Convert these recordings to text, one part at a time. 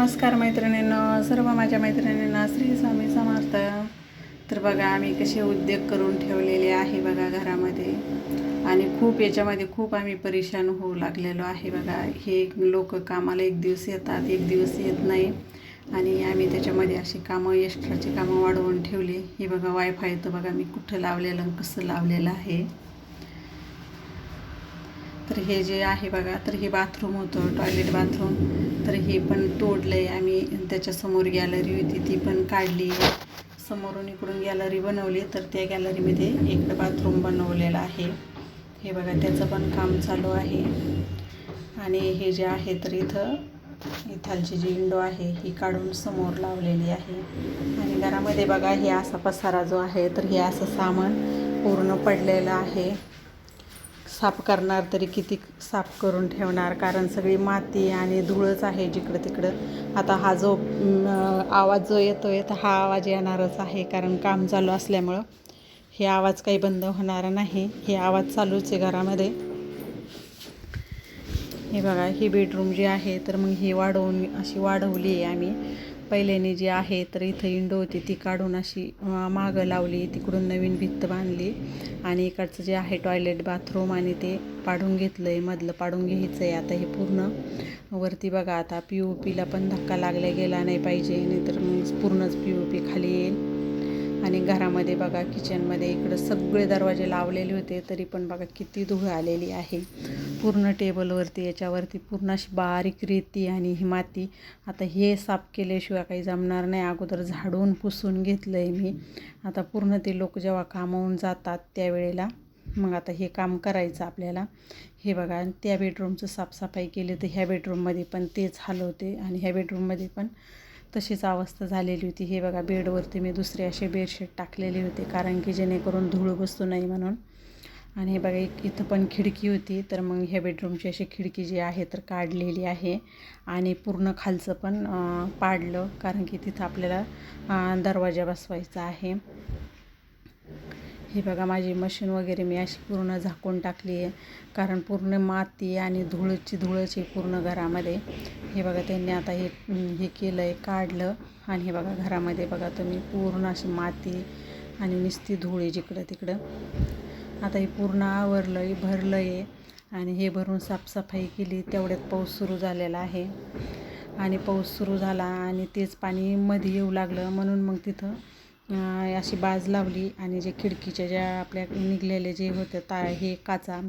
नमस्कार मैत्रिणींनो, सर्व माझ्या मैत्रिणींना श्री स्वामी समर्थ. तर बघा आम्ही कसे उद्योग करून ठेवलेले आहे बघा घरामध्ये, आणि खूप याच्यामध्ये खूप आम्ही परेशान होऊ लागलेलो आहे बघा. हे लोक कामाला एक दिवस येतात, एक दिवस येत नाही, आणि आम्ही त्याच्यामध्ये अशी कामं एक्स्ट्राची कामं वाढवून ठेवली. हे बघा वायफाय तर बघा मी कुठं लावलेलं आणि कसं लावलेलं आहे. तर हे जे आहे बघा, तर हे बाथरूम होतं, टॉयलेट बाथरूम. तर हे पण तोडलं आहे आम्ही. त्याच्यासमोर गॅलरी होती ती पण काढली, समोरून इकडून गॅलरी बनवली. तर त्या गॅलरीमध्ये इकडं बाथरूम बनवलेलं आहे. हे बघा त्याचं पण काम चालू आहे. आणि हे जे आहे तर इथालची जी विंडो आहे ही काढून समोर लावलेली आहे. आणि घरामध्ये बघा हे असा पसारा जो आहे, तर हे असं सामान पूर्ण पडलेलं आहे. साफ करणार तरी किती साफ करून ठेवणार, कारण सगळी माती आणि धूळच आहे जिकडं तिकडं. आता हा जो आवाज जो येतो आहे, तर हा आवाज येणारच आहे, कारण काम चालू असल्यामुळं हे आवाज काही बंद होणार नाही. हे आवाज चालूच आहे घरामध्ये. हे बघा ही बेडरूम जी आहे, तर मग ही अशी वाढवली आहे आम्ही. पहिल्याने जी आहे तर इथं विंडो होती ती काढून अशी मागं लावली, तिकडून नवीन भिंत बांधली. आणि इकडचं जे आहे टॉयलेट बाथरूम आणि ते पाडून घेतलं आहे, मधलं पाडून घ्यायचं आहे. आता हे पूर्ण वरती बघा, आता POPला पण धक्का लागला गेला नाही पाहिजे, नाहीतर मग पूर्णच POP खाली येईल. आणि घरामध्ये बघा किचनमध्ये इकडं सगळे दरवाजे लावलेले होते, तरी पण बघा किती धूळ आलेली आहे पूर्ण टेबलवरती. याच्यावरती पूर्ण अशी बारीक रेती आणि ही माती. आता हे साफ केल्याशिवाय काही जमणार नाही. अगोदर झाडून पुसून घेतलं आहे मी. आता पूर्ण ते लोक जेव्हा कामावून जातात त्यावेळेला मग आता हे काम करायचं आपल्याला. हे बघा त्या बेडरूमचं साफसफाई केली, तर ह्या बेडरूममध्ये पण तेच हाल होते, आणि ह्या बेडरूममध्ये पण तशीच अवस्था झालेली होती. हे बघा बेडवरती मी दुसरे असे बेडशीट टाकलेले होते, कारण की जेणेकरून धूळ बसू नाही म्हणून. आणि हे बघा इथं पण खिडकी होती, तर मग ह्या बेडरूमची अशी खिडकी जी आहे तर काढलेली आहे. आणि पूर्ण खालचं पण पाडलं, कारण की तिथं आपल्याला दरवाजा बसवायचा आहे. हे बघा माझी मशीन वगैरे मी अशी पूर्ण झाकून टाकली आहे, कारण पूर्ण माती आणि धुळची पूर्ण घरामध्ये. हे बघा त्यांनी आता हे केलं आहे, काढलं. आणि हे बघा घरामध्ये बघा तुम्ही पूर्ण अशी माती आणि नुसती धूळ जिकडं तिकडं. आता हे पूर्ण आवरलं आहे, भरलं आहे. आणि हे भरून साफसफाई केली, तेवढ्यात पाऊस सुरू झालेला आहे. आणि पाऊस सुरू झाला आणि तेच पाणी मध्ये येऊ लागलं, म्हणून मग तिथं अशी बाज लावली. आणि जे खिडकीच्या ज्या आपल्या निघलेले जे होते हे काचा,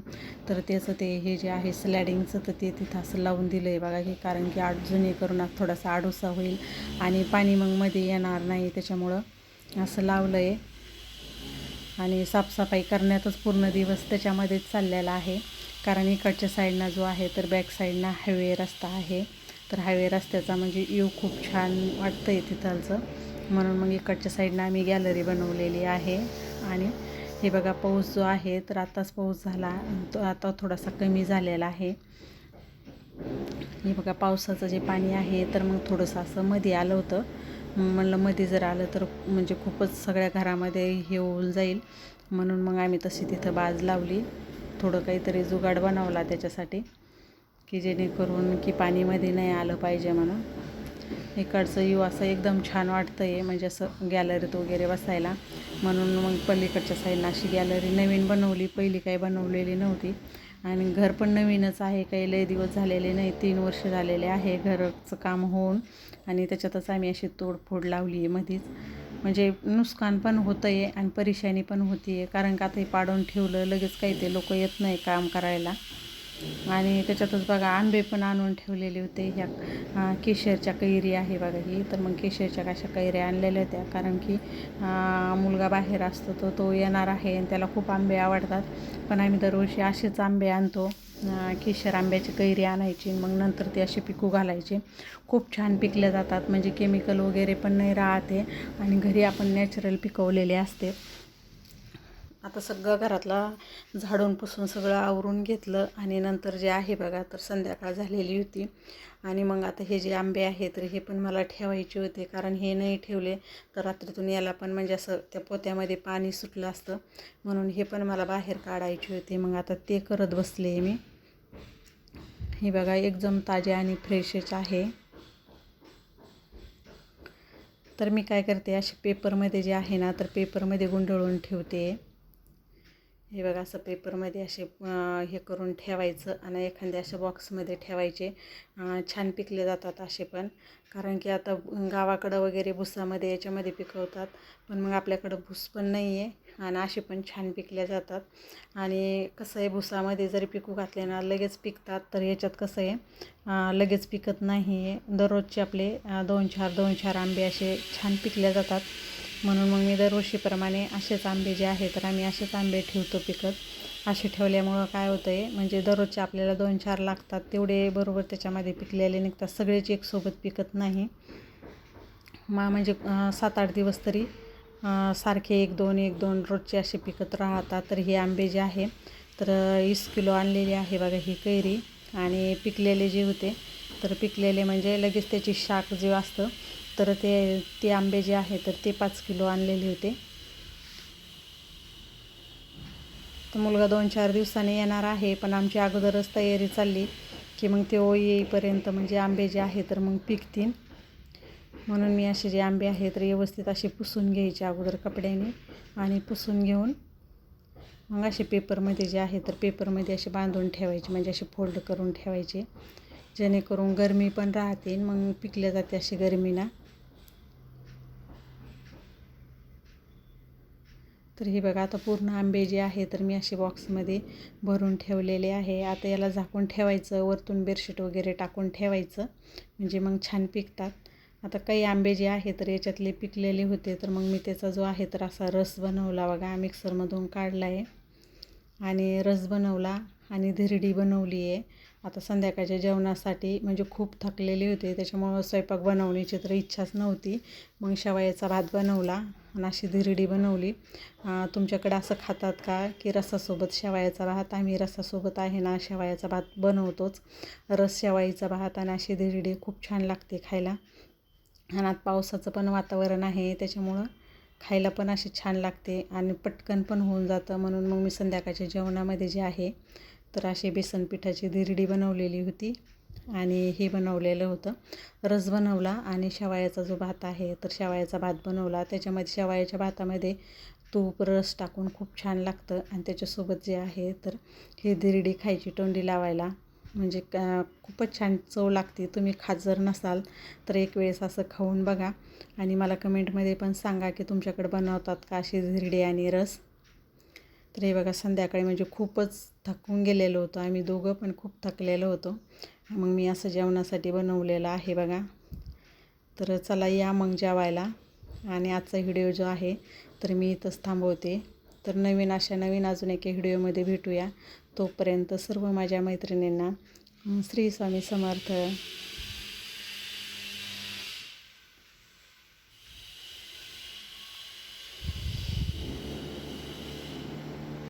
तर त्याचं ते हे जे आहे स्लॅडिंगचं, तर ते तिथं असं लावून दिलं आहे बघा. हे कारण की जेणेकरून थोडासा आडोसा होईल आणि पाणी मग मध्ये येणार नाही, त्याच्यामुळं असं लावलं आहे. आणि साफसफाई करण्यातच पूर्ण दिवस त्याच्यामध्येच चाललेला आहे, कारण इकडच्या साईडनं जो आहे तर बॅक साईडनं हायवे रस्ता आहे. तर हायवे रस्त्याचा म्हणजे व्ह्यू खूप छान वाटतं आहे तिथलचं, म्हणून मग इकडच्या साईडनं आम्ही गॅलरी बनवलेली आहे. आणि हे बघा पाऊस जो आहे तर आताच पाऊस झाला, तो आता थोडासा कमी झालेला आहे. हे बघा पावसाचं जे पाणी आहे तर मग थोडंसं असं मध्ये आलं होतं. म्हणलं मध्ये जर आलं तर म्हणजे खूपच सगळ्या घरामध्ये हे होऊन जाईल, म्हणून मग आम्ही तशी तिथं बाज लावली. थोडं काहीतरी जुगाड बनवला त्याच्यासाठी, की जेणेकरून की पाणीमध्ये नाही आलं पाहिजे म्हणून. इकडचं व्ह्यू असं एकदम छान वाटतं आहे, म्हणजे असं गॅलरीत वगैरे बसायला. म्हणून मग पलीकडच्या साईडला अशी गॅलरी नवीन बनवली, पहिली काही बनवलेली नव्हती. आणि घर पण नवीनच आहे, काही लय दिवस झालेले नाही, 3 वर्ष झालेले आहे घराचं काम होऊन. आणि त्याच्यातच आम्ही अशी तोडफोड लावली आहे मध्येच, म्हणजे नुकसान पण होतं आहे आणि परेशानी पण होती आहे, कारण का आता हे पाडून ठेवलं, लगेच काही ते लोक येत नाही काम करायला. आणि त्याच्यातच बघा आंबे पण आणून ठेवलेले होते. ह्या केशरच्या कैरी आहे बघा ही, तर मग केशरच्या अशा कैऱ्या आणलेल्या होत्या, कारण की मुलगा बाहेर असतो तो येणार आहे आणि त्याला खूप आंबे आवडतात. पण आम्ही दरवर्षी असेच आंबे आणतो, केशर आंब्याची कैरी आणायची, मग नंतर ते असे पिकू घालायचे. खूप छान पिकले जातात, म्हणजे केमिकल वगैरे पण नाही राहते, आणि घरी आपण नॅचरल पिकवलेले असते. आता सगळं घरातला झाडून पुसून सगळं आवरून घेतलं, आणि नंतर जे आहे बघा तर संध्याकाळ झालेली होती. आणि मग आता हे जे आंबे आहेत तर हे पण मला ठेवायचे होते, कारण हे नाही ठेवले तर रात्रीतून याला पण म्हणजे असं त्या पोत्यामध्ये पाणी सुटलं असतं, म्हणून हे पण मला बाहेर काढायचे होते. मग आता ते करत बसले मी. हे बघा एकदम ताजे आणि फ्रेशच आहे. तर मी काय करते, असे पेपरमध्ये जे आहे ना, तर पेपरमध्ये गुंडाळून ठेवते. हे बघा असं पेपरमध्ये असे हे करून ठेवायचं आणि एखाद्या अशा बॉक्समध्ये ठेवायचे. छान पिकले जातात असे पण, कारण की आता गावाकडं वगैरे भुसामध्ये याच्यामध्ये पिकवतात, पण मग आपल्याकडं भुस पण नाही आहे आणि असे पण छान पिकले जातात. आणि कसं आहे, भुसामध्ये जरी पिकू घातले ना लगेच पिकतात, तर याच्यात कसं आहे लगेच पिकत नाही आहे. दररोजचे आपले 2-4 आंबे असे छान पिकले जातात. म्हणून मग मी दरवर्षीप्रमाणे असेच आंबे जे आहे तर आम्ही असेच आंबे ठेवतो पिकत. असे ठेवल्यामुळं काय होतं आहे, म्हणजे दररोजचे आपल्याला 2-4 लागतात, तेवढे बरोबर त्याच्यामध्ये पिकलेले निघतात. सगळेच एकसोबत पिकत नाही. म्हणजे 7-8 दिवस तरी सारखे 1-2 रोजचे असे पिकत राहतात. तर हे आंबे जे आहे तर 20 किलो आणलेले आहे बघा ही कैरी. आणि पिकलेले जे होते तर पिकलेले म्हणजे लगेच त्याची शाख जे असतं तर ते आंबे जे आहे तर ते 5 किलो आणलेले होते. तर मुलगा 2-4 दिवसांनी येणार आहे, पण आमची अगोदरच तयारी चालली की मग ते येईपर्यंत म्हणजे आंबे जे आहे तर मग पिकतील. म्हणून मी असे जे आंबे आहेत तर व्यवस्थित असे पुसून घ्यायचे अगोदर कपड्याने, आणि पुसून घेऊन मग असे पेपरमध्ये जे आहे तर पेपरमध्ये असे बांधून ठेवायचे, म्हणजे असे फोल्ड करून ठेवायचे, जेणेकरून गरमी पण राहते, मग पिकले जाते अशी गरमीना. तर हे बघा आता पूर्ण आंबे जे आहे तर मी असे बॉक्समध्ये भरून ठेवलेले आहे. आता याला झाकून ठेवायचं, वरतून बेडशीट वगैरे टाकून ठेवायचं, म्हणजे मग छान पिकतात. आता काही आंबे जे आहे तर याच्यातले पिकलेले होते, तर मग मी त्याचा जो आहे तर असा रस बनवला बघा, मिक्सरमधून काढला आहे आणि रस बनवला आणि धिरडी बनवली आहे. आता संध्याकाळच्या जेवणासाठी म्हणजे खूप थकलेले होते, त्याच्यामुळं स्वयंपाक बनवण्याची तर इच्छाच नव्हती. मग शेवयाचा भात बनवला आणि अशी धिरडी बनवली. तुमच्याकडे असं खातात का की रसासोबत शेवयाचा भात? आम्ही रसासोबत आहे ना शेवयाचा भात बनवतोच. रस शेवयाचा भात आणि अशी धिरडी खूप छान लागते खायला. आणि आता पावसाचं पण वातावरण आहे, त्याच्यामुळं खायला पण अशी छान लागते आणि पटकन पण होऊन जातं. म्हणून मग मी संध्याकाळच्या जेवणामध्ये जे आहे तर अशी बेसन पिठाची धिरडी बनवलेली होती आणि हे बनवलेलं होतं, रस बनवला आणि शेवयाचा जो भात आहे तर शेवयाचा भात बनवला. त्याच्यामध्ये शेवयाच्या भातामध्ये तूप रस टाकून खूप छान लागतं आणि त्याच्यासोबत जे आहे तर ही धिरडी खायची तोंडी लावायला, म्हणजे खूपच छान चव लागते. तुम्ही खात जर नसाल तर एक वेळेस असं खाऊन बघा आणि मला कमेंटमध्ये पण सांगा की तुमच्याकडे बनवतात का अशी धिरडी आणि रस. तर हे बघा संध्याकाळी म्हणजे खूपच थकून गेलेलो होतो आम्ही दोघं, पण खूप थकलेलो होतो. मग मी असं जेवणासाठी बनवलेलं आहे बघा. तर चला या मग जेवायला. आणि आजचा व्हिडिओ जो आहे तर मी इथंच थांबवते. तर नवीन अजून एका व्हिडिओमध्ये भेटूया. तोपर्यंत सर्व माझ्या मैत्रिणींना श्री स्वामी समर्थ.